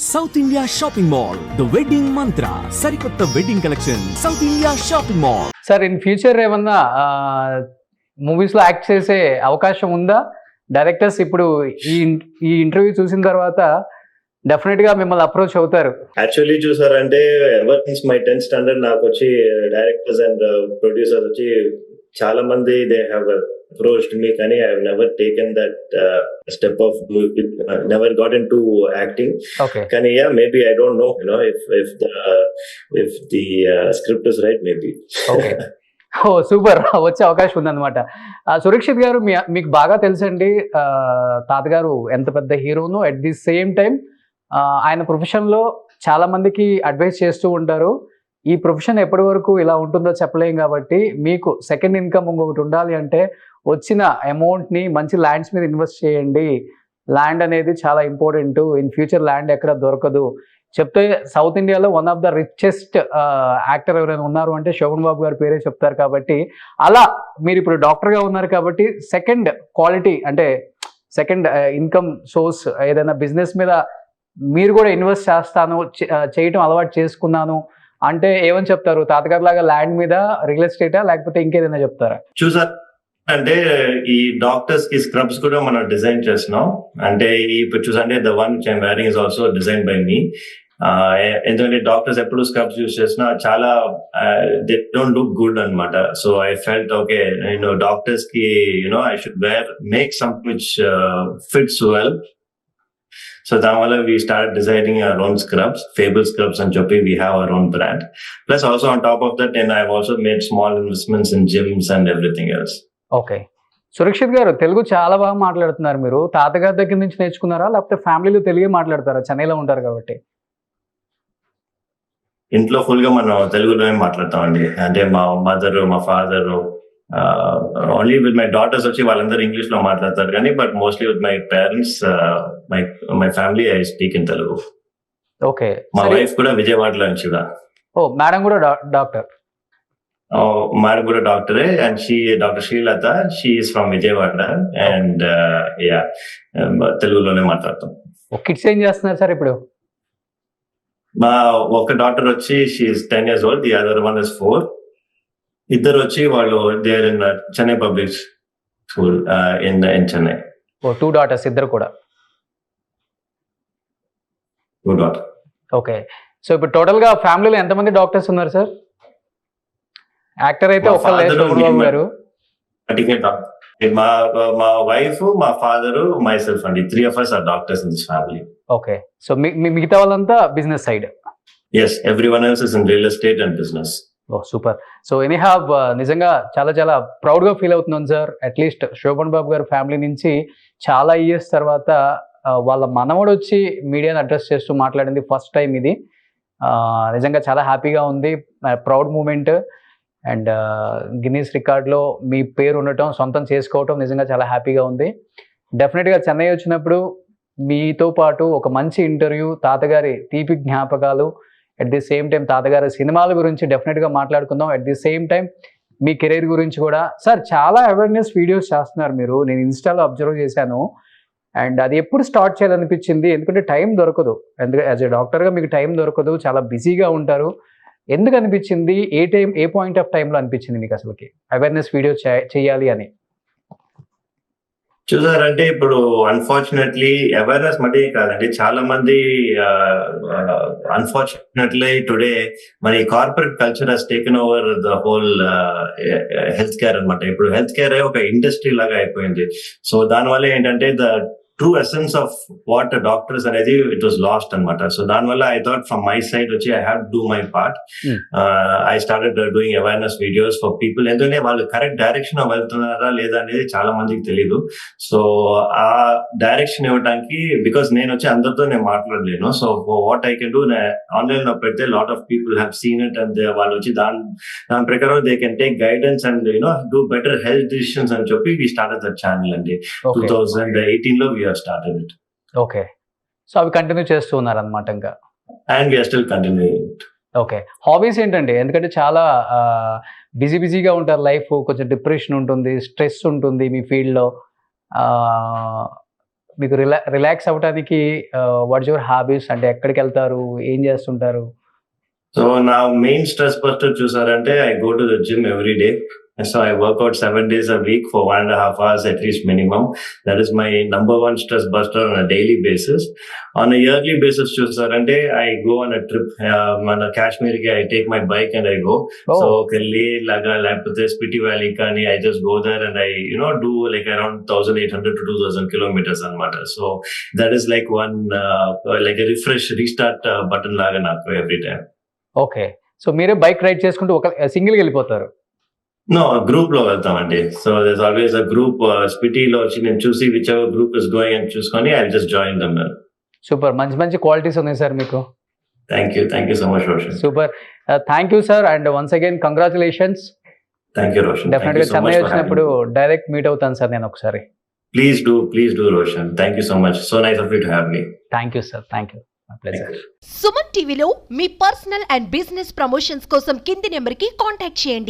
South India shopping mall the wedding మంత్ర సరికొత్త wedding collection south India shopping mall. Sir in future ఏమన్నా movies లో act చేసే అవకాశం ఉందా? డైరెక్టర్స్ ఇప్పుడు ఈ ఇంటర్వ్యూ చూసిన తర్వాత డెఫినెట్ గా మిమ్మల్ని అప్రోచ్ అవుతారు. యాక్చువల్లీ చూసారంటే ever since my 10th standard నాకు వచ్చి డైరెక్టర్స్ అండ్ ప్రొడ్యూసర్స్ వచ్చి చాలా మంది దే హ్యావ్ approached me, కానీ I have never taken that step of never got into acting. Okay. కానీ yeah, maybe I don't know, if the script is right, maybe. Okay. Oh super, వచ్చే అవకాశం ఉందన్నమాట. సురక్షిత్ గారు మీకు బాగా తెలుసండి, తాతగారు ఎంత పెద్ద హీరోను, అట్ ది సేమ్ టైం ఆయన ప్రొఫెషన్లో చాలా మందికి అడ్వైస్ చేస్తూ ఉంటారు. ఈ ప్రొఫెషన్ ఎప్పటి వరకు ఇలా ఉంటుందో చెప్పలేం కాబట్టి మీకు సెకండ్ ఇన్కమ్ ఇంకొకటి ఉండాలి అంటే వచ్చిన అమౌంట్ని మంచి ల్యాండ్స్ మీద ఇన్వెస్ట్ చేయండి. ల్యాండ్ అనేది చాలా ఇంపార్టెంట్, ఇన్ ఫ్యూచర్ ల్యాండ్ ఎక్కడ దొరకదు చెప్తే సౌత్ ఇండియాలో one of the richest actor ఎవరైనా ఉన్నారు అంటే శోభన్ బాబు గారి పేరే చెప్తారు. కాబట్టి అలా మీరు ఇప్పుడు డాక్టర్గా ఉన్నారు కాబట్టి సెకండ్ క్వాలిటీ అంటే సెకండ్ ఇన్కమ్ సోర్స్ ఏదైనా బిజినెస్ మీద మీరు కూడా ఇన్వెస్ట్ చేస్తాను, చేయటం అలవాటు చేసుకున్నాను అంటే ఏమని చెప్తారు? తాతగారు లాగా ల్యాండ్ మీద రియల్ ఎస్టేటా లేకపోతే ఇంకేదైనా చెప్తారా? చూసారు అంటే ఈ డాక్టర్స్ కి స్క్రబ్స్ కూడా మనం డిజైన్ చేస్తున్నాం. అంటే ఇప్పుడు చూసంటే the one which I'm wearing is also design by me. ఎందుకంటే డాక్టర్స్ ఎప్పుడు స్క్రబ్స్ యూజ్ చేసినా చాలా దే డోంట్ లుక్ గుడ్ అనమాట. So I felt okay, doctors కి I should make something which fits well. So దానివల్ల we started designing our own scrubs, Fable Scrubs అని చెప్పి we have our own brand. Plus also on top of that, and I've also made small investments in gyms and everything else. Okay. Surakshit గారు తెలుగు చాలా బాగా మాట్లాడుతున్నారు. మీరు తాతగారి దగ్గర నుంచి నేర్చుకున్నారా లేకపోతే ఫ్యామిలీలో తెలుగే మాట్లాడతారా? చెన్నైలో ఉంటారు కాబట్టి. ఇంట్లో ఫుల్ గా మనం తెలుగులోనే మాట్లాడతామండి. అంటే మా మదర్, మా father, only with my daughters వచ్చి వాళ్ళందరూ ఇంగ్లీష్ లో మాట్లాడతారు కానీ but mostly with my parents, my family I speak in Telugu. Okay. మా వైఫ్ కూడా విజయవాడలో నుంచి కూడా. ఓ మేడం కూడా డాక్టర్? మేడం కూడా డాక్టరే and doctor Srilatha, she is from Vijayawada and yeah తెలుగులోనే మాట్లాడతాం. కిడ్స్ ఏం చేస్తున్నారు సార్ ఇప్పుడు? మా ఒక డాక్టర్ వచ్చి she is 10 years old, the other one is 4. ఇద్దరు వచ్చి వాళ్ళు there in Chennai public school in Chennai. Oh 2 daughters, ఇద్దరు కూడా. 2 daughters. ఓకే. సో ఇప్పుడు టోటల్ గా ఫ్యామిలీలో ఎంతమంది డాక్టర్స్ ఉన్నారు సార్? యాక్టర్ అయితే ఒకళ్ళే శోభన్ బాబు గారు. మా వైఫ్, మా ఫాదర్, మై సెల్ఫ్ అండి, 3 of us are doctors in this family. Okay. So మిగతా వాళ్ళంతా business side? Yes, everyone else is in real estate and business. Oh super. So anyhow నిజంగా చాలా చాలా ప్రౌడ్గా ఫీల్ అవుతున్నాను సార్. అట్లీస్ట్ శోభన్ బాబు గారి ఫ్యామిలీ నుంచి చాలా ఇయర్స్ తర్వాత వాళ్ళ మనవడు వచ్చి మీడియాని అడ్రస్ చేస్తూ మాట్లాడింది ఫస్ట్ టైం ఇది. నిజంగా చాలా హ్యాపీగా ఉంది, ప్రౌడ్ మూమెంట్. అండ్ గిన్నీస్ రికార్డ్లో మీ పేరు ఉండటం, సొంతం చేసుకోవటం నిజంగా చాలా హ్యాపీగా ఉంది. డెఫినెట్గా చెన్నై వచ్చినప్పుడు మీతో పాటు ఒక మంచి ఇంటర్వ్యూ, తాతగారి తీపి జ్ఞాపకాలు, అట్ ది సేమ్ టైం తాతగారి సినిమాల గురించి డెఫినెట్గా మాట్లాడుకుందాం. At the same time me career గురించి కూడా. సార్ చాలా అవేర్నెస్ వీడియోస్ చేస్తున్నారు మీరు, నేను ఇన్స్టాలో అబ్జర్వ్ చేశాను. అండ్ అది ఎప్పుడు స్టార్ట్ చేయాలనిపించింది? ఎందుకంటే టైం దొరకదు, ఎందుకంటే యాజ్ ఎ డాక్టర్గా మీకు టైం దొరకదు, చాలా బిజీగా ఉంటారు. ఎందుకు అనిపించింది? ఏ పాయింట్ ఆఫ్ టైంలో అనిపించింది మీకు అసలుకి అవేర్నెస్ వీడియో చేయాలి అని? చూసారంటే ఇప్పుడు అన్ఫార్చునేట్లీ అవేర్నెస్ మటీ కాదండి, చాలా మంది అన్ఫార్చునేట్లీ టుడే మరి corporate culture has taken over the whole health care అనమాట. ఇప్పుడు హెల్త్ కేర్ ఒక ఇండస్ట్రీ లాగా అయిపోయింది. సో దానివల్ల ఏంటంటే the true essence of what doctors అనేది ఇట్ వాస్ లాస్ట్ అనమాట. సో దానివల్ల I thought from my side వచ్చి I have to do my part. I started doing awareness videos for people. ఎందుకంటే వాళ్ళు కరెక్ట్ డైరెక్షన్ వెళ్తున్నారా లేదా అనేది చాలా మందికి తెలియదు. సో ఆ డైరెక్షన్ ఇవ్వడానికి, బికాస్ నేను వచ్చి అందరితో నేను మాట్లాడలేను. So what I can do, online లో పెడితే lot of people have seen it and వాళ్ళు వచ్చి దాని ప్రకారం they can take guidance and do better health decisions అని చెప్పి వి స్టార్టెడ్ దట్ ఛానల్ అండి. 2018 లో started it. ఓకే. సో అవి కంటిన్యూ చేస్తూ ఉన్నారు అనమాట ఇంకా? And we are still continuing it. Okay. Hobbies ఏంటండి? ఎందుకంటే చాలా బిజీగా ఉంటారు, లైఫ్ కొంచెం డిప్రెషన్ ఉంటుంది, స్ట్రెస్ ఉంటుంది మీ ఫీల్డ్లో. మీకు రిలాక్స్ అవ్వడానికి వాట్స్ యువర్ హాబీస్, అంటే ఎక్కడికి వెళ్తారు, ఏం చేస్తుంటారు? సో నా మెయిన్ స్ట్రెస్ బస్టర్ చూసారంటే I go to the gym every day. So I workout 7 days a week for 1.5 hours at least minimum. That is my number one stress buster on a daily basis. On a yearly basis చూసారంటే I go on a trip. మన కాశ్మీర్కి I take my bike and I go. Oh. So లే లాగా లేకపోతే Spiti valley కానీ I just go there and I do like around 1,800 to 2,000 kilometers అన్నమాట. So that is like one like a refresh restart button లాగా నాకు every time. Okay, so మీరే bike ride చేసుకుంటూ ఒక సింగిల్గా వెళ్ళిపోతారు? నో, గ్రూప్ లో వెళ్తామండి. So there's always a group. స్పిటీలో వచ్చి నేను చూసి which ever group is going అని చూసుకొని I just join them. Super, మంచి మంచి క్వాలిటీస్ ఉన్నాయి సార్ మీకు. Thank you so much Roshan. Super, thank you sir, and once again congratulations. Thank you Roshan. Definite గా చెన్నై వచ్చినప్పుడు డైరెక్ట్ మీట్ అవుతాను సార్ నేను ఒకసారి. Please do Roshan. Thank you so much. So nice of you to have me. Thank you sir, thank you. Suman టీవీలో మీ personal and business promotions కోసం కింది నెంబర్కి contact చేయండి.